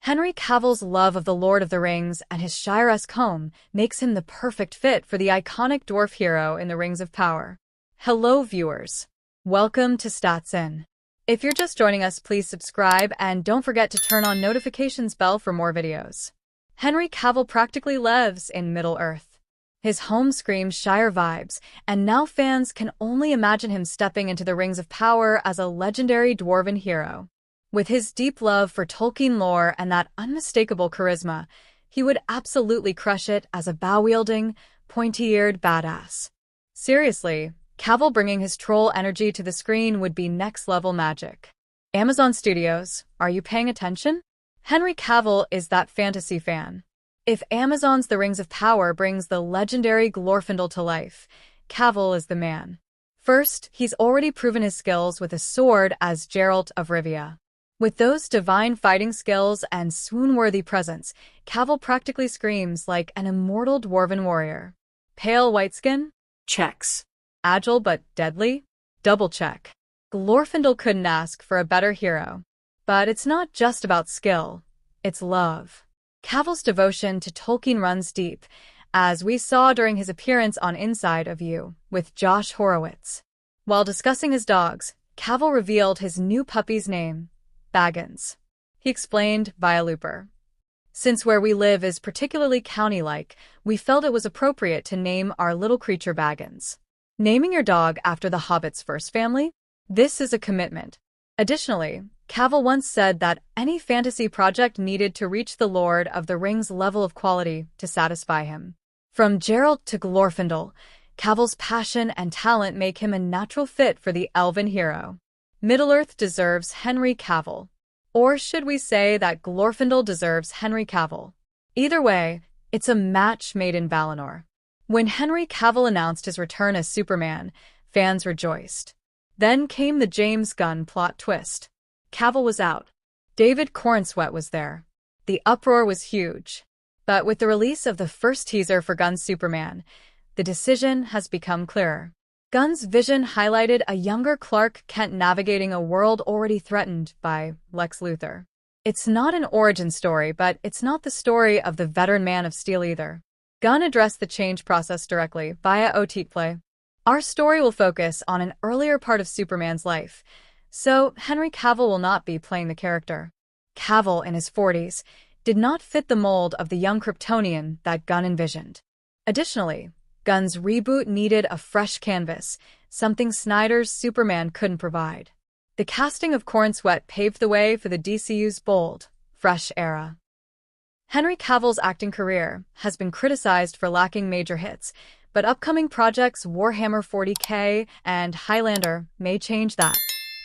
Henry Cavill's love of the Lord of the Rings and his Shire-esque home makes him the perfect fit for the iconic dwarf hero in the Rings of Power. Hello viewers. Welcome to Stats In. If you're just joining us, please subscribe and don't forget to turn on notifications bell for more videos. Henry Cavill practically lives in Middle-earth. His home screams Shire vibes, and now fans can only imagine him stepping into the Rings of Power as a legendary dwarven hero. With his deep love for Tolkien lore and that unmistakable charisma, he would absolutely crush it as a bow-wielding, pointy-eared badass. Seriously, Cavill bringing his troll energy to the screen would be next-level magic. Amazon Studios, are you paying attention? Henry Cavill is that fantasy fan. If Amazon's The Rings of Power brings the legendary Glorfindel to life, Cavill is the man. First, he's already proven his skills with a sword as Geralt of Rivia. With those divine fighting skills and swoon-worthy presence, Cavill practically screams like an immortal dwarven warrior. Pale white skin? Checks. Agile but deadly? Double check. Glorfindel couldn't ask for a better hero. But it's not just about skill, it's love. Cavill's devotion to Tolkien runs deep, as we saw during his appearance on Inside of You with Josh Horowitz. While discussing his dogs, Cavill revealed his new puppy's name, Baggins. He explained via Looper. Since where we live is particularly county-like, we felt it was appropriate to name our little creature Baggins. Naming your dog after the Hobbit's first family? This is a commitment. Additionally, Cavill once said that any fantasy project needed to reach the Lord of the Rings level of quality to satisfy him. From Geralt to Glorfindel, Cavill's passion and talent make him a natural fit for the elven hero. Middle-earth deserves Henry Cavill. Or should we say that Glorfindel deserves Henry Cavill? Either way, it's a match made in Valinor. When Henry Cavill announced his return as Superman, fans rejoiced. Then came the James Gunn plot twist. Cavill was out. David Corenswet was there. The uproar was huge. But with the release of the first teaser for Gunn's Superman, the decision has become clearer. Gunn's vision highlighted a younger Clark Kent navigating a world already threatened by Lex Luthor. It's not an origin story, but it's not the story of the veteran Man of Steel either. Gunn addressed the change process directly via OTT play. Our story will focus on an earlier part of Superman's life, so Henry Cavill will not be playing the character. Cavill, in his 40s, did not fit the mold of the young Kryptonian that Gunn envisioned. Additionally, Gunn's reboot needed a fresh canvas, something Snyder's Superman couldn't provide. The casting of Corenswet paved the way for the DCU's bold, fresh era. Henry Cavill's acting career has been criticized for lacking major hits, but upcoming projects Warhammer 40K and Highlander may change that.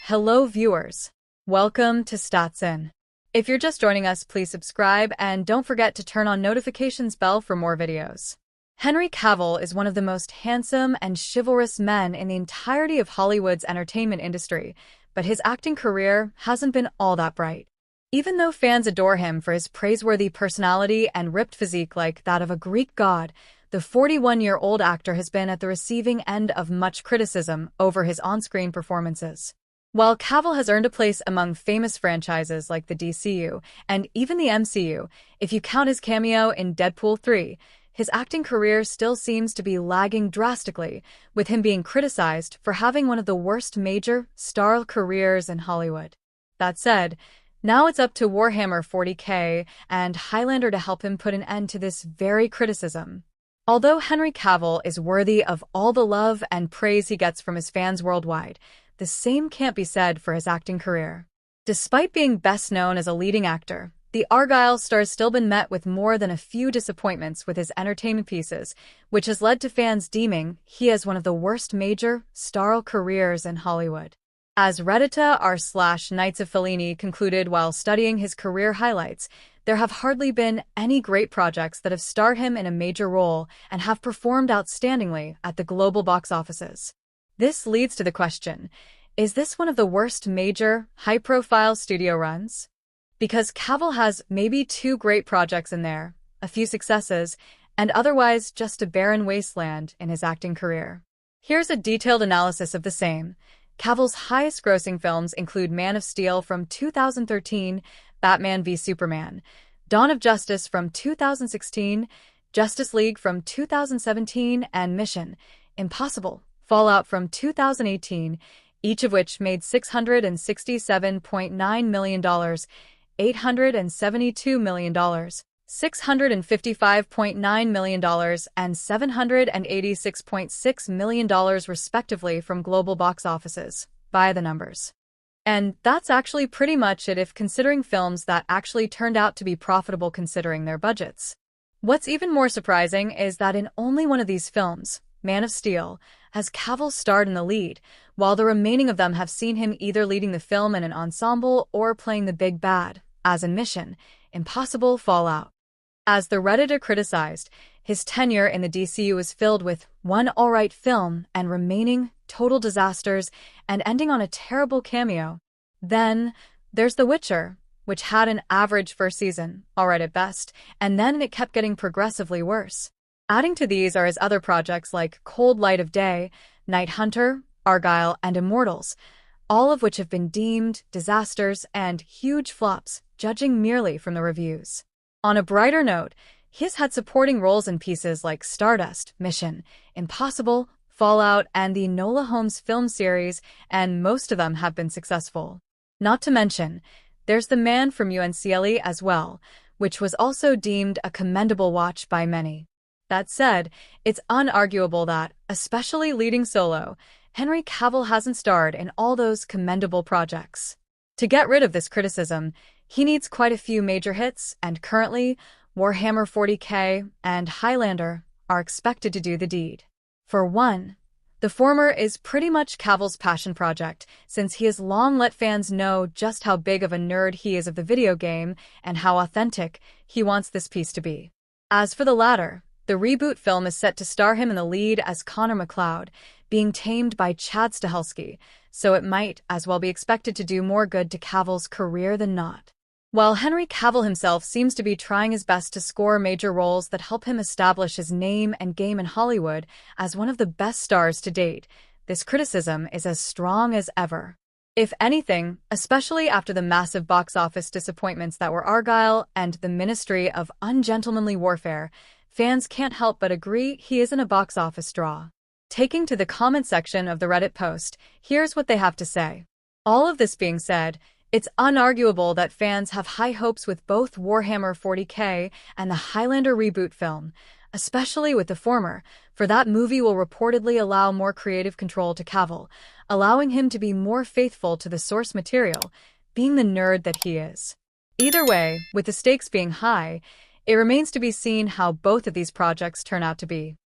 Hello viewers. Welcome to Stats In. If you're just joining us, please subscribe and don't forget to turn on notifications bell for more videos. Henry Cavill is one of the most handsome and chivalrous men in the entirety of Hollywood's entertainment industry, but his acting career hasn't been all that bright. Even though fans adore him for his praiseworthy personality and ripped physique like that of a Greek god, the 41-year-old actor has been at the receiving end of much criticism over his on-screen performances. While Cavill has earned a place among famous franchises like the DCU and even the MCU, if you count his cameo in Deadpool 3, his acting career still seems to be lagging drastically, with him being criticized for having one of the worst major star careers in Hollywood. That said, now it's up to Warhammer 40K and Highlander to help him put an end to this very criticism. Although Henry Cavill is worthy of all the love and praise he gets from his fans worldwide, the same can't be said for his acting career. Despite being best known as a leading actor, the Argyle star has still been met with more than a few disappointments with his entertainment pieces, which has led to fans deeming he has one of the worst major starral careers in Hollywood. As Reddita r/Knights of Fellini concluded while studying his career highlights, there have hardly been any great projects that have starred him in a major role and have performed outstandingly at the global box offices. This leads to the question, is this one of the worst major, high-profile studio runs? Because Cavill has maybe 2 great projects in there, a few successes, and otherwise just a barren wasteland in his acting career. Here's a detailed analysis of the same. Cavill's highest-grossing films include Man of Steel from 2013, Batman v Superman, Dawn of Justice from 2016, Justice League from 2017, and Mission Impossible Fallout from 2018, each of which made $667.9 million, $872 million, $655.9 million, and $786.6 million respectively from global box offices, via the numbers. And that's actually pretty much it if considering films that actually turned out to be profitable considering their budgets. What's even more surprising is that in only one of these films, Man of Steel, has Cavill starred in the lead, while the remaining of them have seen him either leading the film in an ensemble or playing the big bad, as in Mission Impossible Fallout. As the Redditor criticized, his tenure in the DCU is filled with one alright film and remaining total disasters and ending on a terrible cameo. Then there's The Witcher, which had an average first season, alright at best, and then it kept getting progressively worse. Adding to these are his other projects like Cold Light of Day, Night Hunter, Argylle, and Immortals, all of which have been deemed disasters and huge flops, judging merely from the reviews. On a brighter note, he has had supporting roles in pieces like Stardust, Mission Impossible, Fallout, and the Enola Holmes film series, and most of them have been successful. Not to mention, there's The Man from UNCLE as well, which was also deemed a commendable watch by many. That said, it's unarguable that, especially leading solo, Henry Cavill hasn't starred in all those commendable projects. To get rid of this criticism, he needs quite a few major hits, and currently, Warhammer 40k and Highlander are expected to do the deed. For one, the former is pretty much Cavill's passion project, since he has long let fans know just how big of a nerd he is of the video game and how authentic he wants this piece to be. As for the latter, the reboot film is set to star him in the lead as Connor MacLeod, being tamed by Chad Stahelski, so it might as well be expected to do more good to Cavill's career than not. While Henry Cavill himself seems to be trying his best to score major roles that help him establish his name and game in Hollywood as one of the best stars to date, this criticism is as strong as ever. If anything, especially after the massive box office disappointments that were Argylle and the Ministry of Ungentlemanly Warfare, fans can't help but agree he isn't a box office draw. Taking to the comment section of the Reddit post, here's what they have to say. All of this being said, it's unarguable that fans have high hopes with both Warhammer 40k and the Highlander reboot film, especially with the former, for that movie will reportedly allow more creative control to Cavill, allowing him to be more faithful to the source material, being the nerd that he is. Either way, with the stakes being high, it remains to be seen how both of these projects turn out to be.